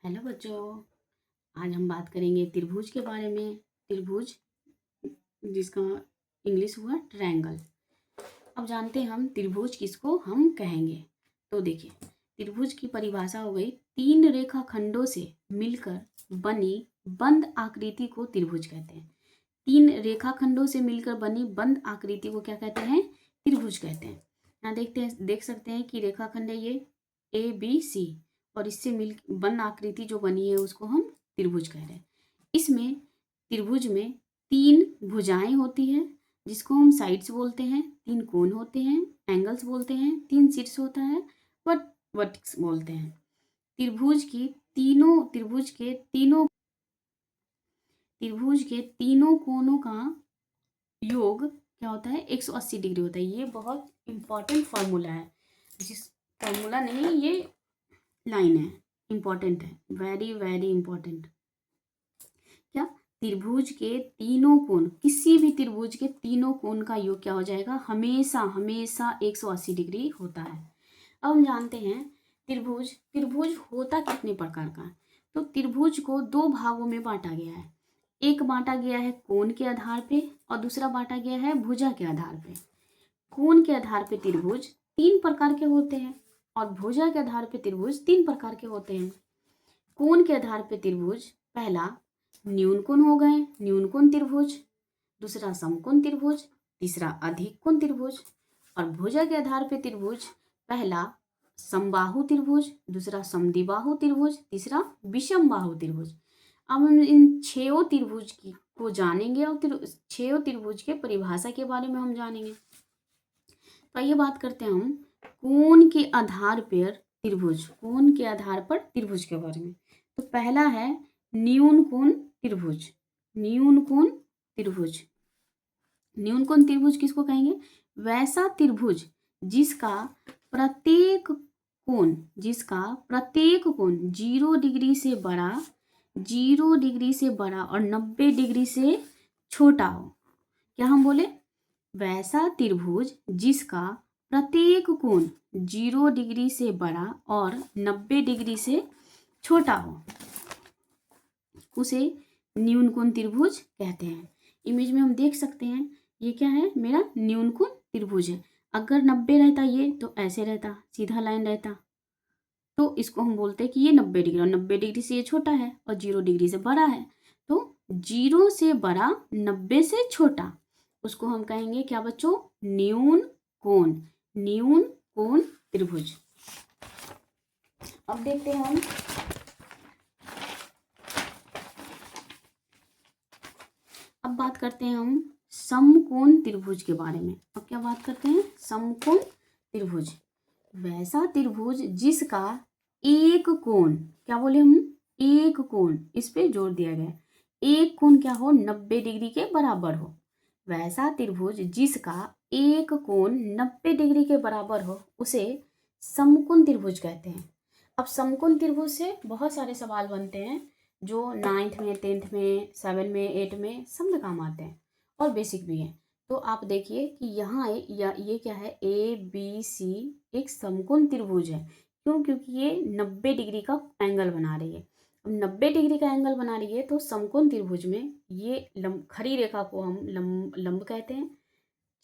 Hello बच्चों। आज हम बात करेंगे त्रिभुज के बारे में। त्रिभुज जिसका इंग्लिश हुआ ट्रायंगल। अब जानते हैं हम त्रिभुज किसको हम कहेंगे। तो देखिए, त्रिभुज की परिभाषा हो गई, तीन रेखाखंडों से मिलकर बनी बंद आकृति को त्रिभुज कहते हैं। तीन रेखाखंडों से मिलकर बनी बंद आकृति को क्या कहते हैं? त्रिभुज कहते हैं। यहाँ देख सकते हैं कि रेखाखंड है ये ABC, और इससे मिल बंद आकृति जो बनी है उसको हम त्रिभुज कह रहे हैं। इसमें त्रिभुज में तीन भुजाएं होती है जिसको हम साइड्स बोलते हैं, तीन कोण होते हैं एंगल्स बोलते हैं, तीन शीर्ष होता है वर्टेक्स बोलते हैं। त्रिभुज के तीनों कोणों का योग क्या होता है? 180 डिग्री होता है। ये बहुत इंपॉर्टेंट फार्मूला है। जिस फार्मूला नहीं, ये लाइन है, इंपॉर्टेंट है, वेरी वेरी इंपॉर्टेंट। क्या? त्रिभुज के तीनों कोण, किसी भी त्रिभुज के तीनों कोण का योग क्या हो जाएगा? हमेशा हमेशा 180 डिग्री होता है। अब हम जानते हैं त्रिभुज होता कितने प्रकार का है। तो त्रिभुज को दो भागों में बांटा गया है। एक बांटा गया है कोण के आधार पे और दूसरा बांटा गया है भुजा के आधार पे। कोण के आधार पे त्रिभुज तीन प्रकार के होते हैं और भुजा के आधार पे त्रिभुज तीन प्रकार के होते हैं। कोण के आधार पे त्रिभुज, पहला न्यून कोण हो गए, न्यून कोण त्रिभुज, दूसरा समकोण त्रिभुज, तीसरा अधिक कोण त्रिभुज। और भुजा के आधार पे त्रिभुज, पहला समबाहु त्रिभुज, दूसरा समद्विबाहु त्रिभुज, तीसरा विषमबाहु त्रिभुज। अब हम इन छह त्रिभुज को जानेंगे और छह त्रिभुज के परिभाषा के बारे में हम जानेंगे। तो ये बात करते हैं हम कोण के आधार पर त्रिभुज, कोण के आधार पर त्रिभुज के बारे में। तो पहला है न्यून कोण त्रिभुज। न्यून कोण त्रिभुज, न्यून कोण त्रिभुज किसको कहेंगे? वैसा त्रिभुज जिसका प्रत्येक कोण 0 डिग्री से बड़ा, 0 डिग्री से बड़ा और 90 डिग्री से छोटा हो। क्या हम बोले? वैसा त्रिभुज जिसका प्रत्येक कोण 0 डिग्री से बड़ा और 90 डिग्री से छोटा हो, उसे न्यून कोण त्रिभुज कहते हैं। इमेज में हम देख सकते हैं, ये क्या है? मेरा न्यून कोण त्रिभुज है। अगर 90 रहता ये तो ऐसे रहता, सीधा लाइन रहता, तो इसको हम बोलते हैं कि ये 90 डिग्री, और 90 डिग्री से ये छोटा है और 0 डिग्री से बड़ा है। तो 0 से बड़ा 90 से छोटा, उसको हम कहेंगे क्या बच्चों? न्यून कोण, न्यून कोण त्रिभुज। अब देखते हैं हम अब बात करते हैं हम समकोण त्रिभुज के बारे में। अब क्या बात करते हैं? समकोण त्रिभुज, वैसा त्रिभुज जिसका एक कोण, क्या बोले हम? एक कोण, इस पे जोर दिया गया, एक कोण क्या हो? 90 डिग्री के बराबर हो। वैसा त्रिभुज जिसका एक कोण 90 डिग्री के बराबर हो, उसे समकोण त्रिभुज कहते हैं। अब समकोण त्रिभुज से बहुत सारे सवाल बनते हैं जो 9th में, 10th में, 7 में, 8 में सब में काम आते हैं और बेसिक भी है। तो आप देखिए कि यहाँ ये क्या है? ABC एक समकोण त्रिभुज है। क्यों? क्योंकि ये 90 डिग्री का एंगल बना रही है। अब 90 डिग्री का एंगल बना रही है तो समकोण त्रिभुज में ये खड़ी रेखा को हम लंब कहते हैं,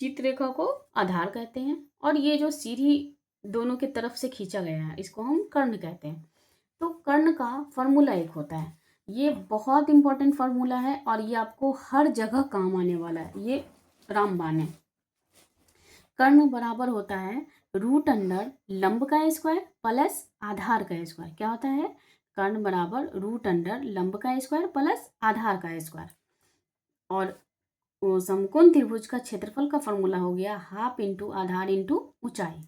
चित्र रेखा को आधार कहते हैं, और ये जो सीधी दोनों की तरफ से खींचा गया है इसको हम कर्ण कहते हैं। तो कर्ण का फॉर्मूला एक होता है, ये बहुत इंपॉर्टेंट फार्मूला है और ये आपको हर जगह काम आने वाला है, ये रामबाण है। कर्ण बराबर होता है √अंडर लंब का स्क्वायर प्लस आधार का स्क्वायर। क्या होता है? कर्ण बराबर √अंडर लंब का स्क्वायर प्लस आधार का स्क्वायर। और समकोण त्रिभुज का क्षेत्रफल का फॉर्मूला हो गया हाफ इंटू आधार इंटू ऊंचाई।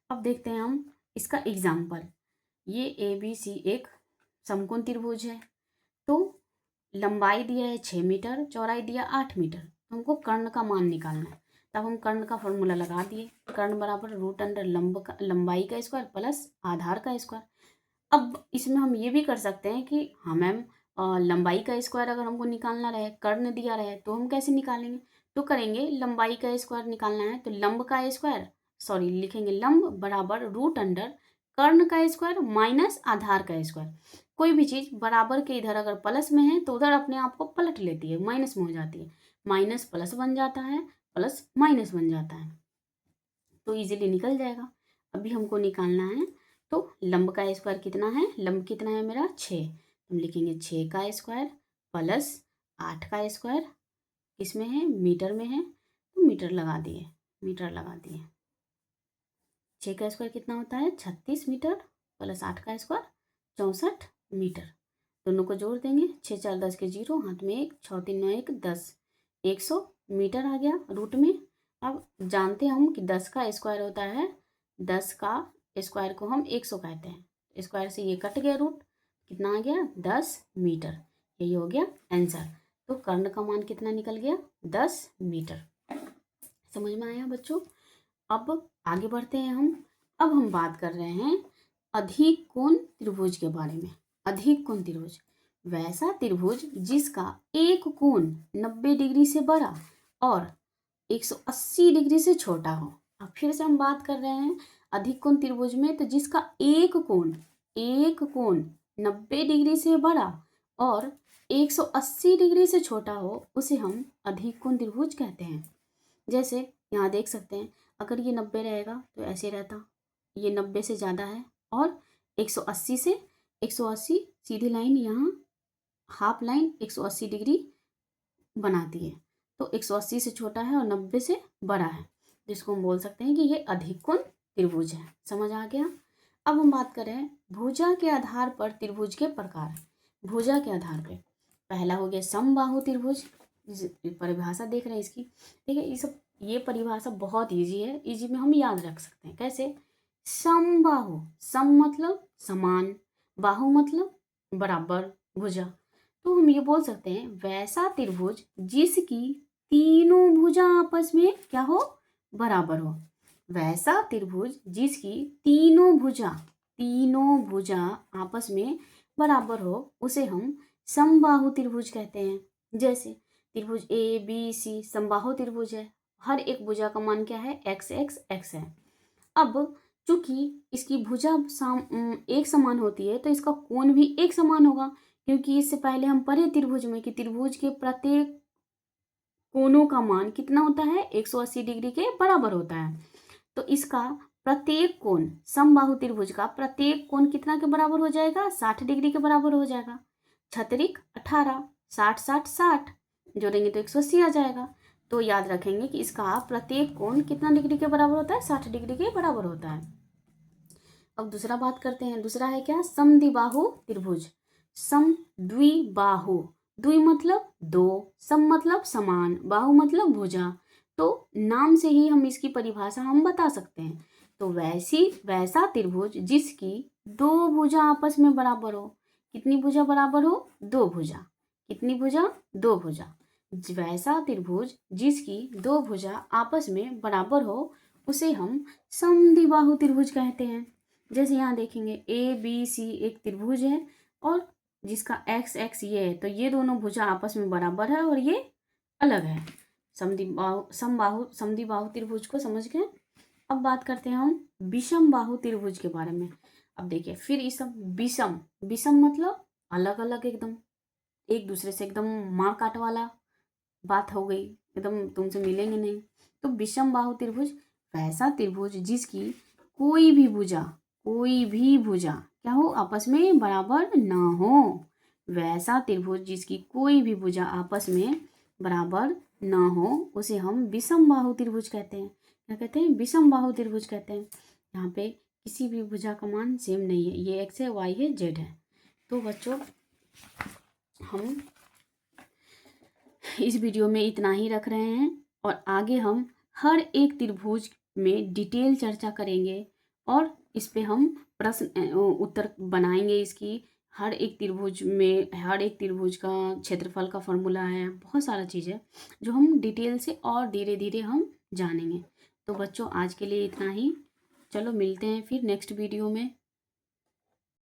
अब देखते हैं हम इसका एग्जाम्पल। ये ABC एक समकोण त्रिभुज है। तो लंबाई दिया है 6 मीटर, चौड़ाई दिया 8 मीटर। हमको कर्ण का मान निकालना है, तब हम कर्ण का फॉर्मूला लगा दिए। कर्ण बराबर √अंडर लंबाई का स्क्वायर प्लस आधार का स्क्वायर। अब इसमें हम ये भी कर सकते हैं कि हाँ मैम, लंबाई का स्क्वायर अगर हमको निकालना रहे, कर्ण दिया रहे, तो हम कैसे निकालेंगे? तो करेंगे लंबाई का स्क्वायर निकालना है तो लंब का स्क्वायर, लिखेंगे लंब बराबर √अंडर कर्ण का स्क्वायर माइनस आधार का स्क्वायर। कोई भी चीज़ बराबर के इधर अगर प्लस में है तो उधर अपने आप को पलट लेती है, माइनस में हो जाती है, माइनस प्लस बन जाता है, प्लस माइनस बन जाता है, तो इजीली निकल जाएगा। अभी हमको निकालना है, तो लंब का स्क्वायर कितना है, लंब कितना है मेरा 6, हम लिखेंगे 6 का स्क्वायर प्लस 8 का स्क्वायर, किसमें है, मीटर में है, तो मीटर लगा दिए, मीटर लगा दिए। 6 का स्क्वायर कितना होता है 36 मीटर प्लस 8 का स्क्वायर 64 मीटर। दोनों को जोड़ देंगे, 6 4 10 के 0, हाथ में 1, 6 3 9 1 10, 100 मीटर आ गया रूट में। अब जानते हैं हम कि 10 का स्क्वायर होता है, 10 का स्क्वायर को हम 100 कहते हैं, स्क्वायर से ये कट गया रूट, कितना आ गया 10 मीटर, यही हो गया आंसर। तो कर्ण का मान कितना निकल गया 10 मीटर। समझ में आया बच्चों। अब आगे बढ़ते हैं हम। अब हम बात कर रहे हैं अधिक कोण त्रिभुज के बारे में। अधिक कोण त्रिभुज वैसा त्रिभुज जिसका एक कोण 90 डिग्री से बड़ा और 180 डिग्री से छोटा हो। अब फिर से हम बात कर रहे हैं अधिक कोण त्रिभुज में, तो जिसका एक कोण 90 डिग्री से बड़ा और 180 डिग्री से छोटा हो, उसे हम अधिक कोण त्रिभुज कहते हैं। जैसे यहाँ देख सकते हैं, अगर ये 90 रहेगा तो ऐसे रहता, ये 90 से ज़्यादा है और 180 से 180 सीधी लाइन, यहाँ हाफ लाइन 180 डिग्री बनाती है, तो 180 से छोटा है और 90 से बड़ा है, जिसको हम बोल सकते हैं कि ये अधिक कोण त्रिभुज है। समझ आ गया। अब हम बात करें भुजा के आधार पर त्रिभुज के प्रकार। भुजा के आधार पर पहला हो गया समबाहु त्रिभुज, परिभाषा देख रहे हैं इसकी, ठीक है। ये परिभाषा बहुत इजी है, इजी में हम याद रख सकते हैं। कैसे, समबाहु, सम मतलब समान, बाहु मतलब बराबर, भुजा, तो हम ये बोल सकते हैं वैसा त्रिभुज जिसकी तीनों भुजा आपस में क्या हो, बराबर हो। वैसा त्रिभुज जिसकी तीनों भुजा आपस में बराबर हो, उसे हम समबाहु त्रिभुज कहते हैं। जैसे त्रिभुज ए बी सी समबाहु त्रिभुज है, हर एक भुजा का मान क्या है, x x x है। अब चूंकि इसकी भुजा एक समान होती है, तो इसका कोण भी एक समान होगा, क्योंकि इससे पहले हम पढ़े त्रिभुज में कि त्रिभुज के प्रत्येक कोणों का मान कितना होता है, 180 डिग्री के बराबर होता है। तो इसका प्रत्येक कोण, समबाहु त्रिभुज का प्रत्येक कोण कितना के बराबर हो जाएगा, 60 डिग्री के बराबर हो जाएगा। छत्रिक 18, 60 60 60 जोड़ेंगे तो 180 आ जाएगा। तो याद रखेंगे कि इसका प्रत्येक कोण कितना डिग्री के बराबर होता है, 60 डिग्री के बराबर होता है। अब दूसरा बात करते हैं, दूसरा है क्या, समद्विबाहु त्रिभुज। समद्विबाहु, द्वि मतलब दो, सम मतलब समान, बाहु मतलब भुजा, तो नाम से ही हम इसकी परिभाषा हम बता सकते हैं। तो वैसा त्रिभुज जिसकी दो भुजा आपस में बराबर हो। कितनी भुजा बराबर हो, दो भुजा। कितनी भुजा, दो भुजा। वैसा त्रिभुज जिसकी दो भुजा आपस में बराबर हो, उसे हम समद्विबाहु त्रिभुज कहते हैं। जैसे यहाँ देखेंगे ए बी सी एक त्रिभुज है और जिसका एक्स एक्स ये है, तो ये दोनों भुजा आपस में बराबर है और ये अलग है। समद्विबाहु त्रिभुज को समझ गए। अब बात करते हैं हम विषम बाहु त्रिभुज के बारे में। अब देखिए फिर इस विषम, विषम मतलब अलग अलग, एकदम एक दूसरे से एकदम मार काट वाला बात हो गई, एकदम तुमसे मिलेंगे नहीं। तो विषम बाहु त्रिभुज वैसा त्रिभुज जिसकी कोई भी भुजा क्या हो, आपस में बराबर ना हो। वैसा त्रिभुज जिसकी कोई भी भुजा आपस में बराबर ना हो, उसे हम विषम बाहु त्रिभुज कहते हैं। क्या कहते हैं, विषम बाहु त्रिभुज कहते हैं। यहाँ पे किसी भी भुजा का मान सेम नहीं है, ये x है, y है, z है। तो बच्चों हम इस वीडियो में इतना ही रख रहे हैं और आगे हम हर एक त्रिभुज में डिटेल चर्चा करेंगे और इस पे हम प्रश्न उत्तर बनाएंगे। इसकी हर एक त्रिभुज का क्षेत्रफल का फॉर्मूला है, बहुत सारा चीज़ है जो हम डिटेल से और धीरे धीरे हम जानेंगे। तो बच्चों आज के लिए इतना ही, चलो मिलते हैं फिर नेक्स्ट वीडियो में।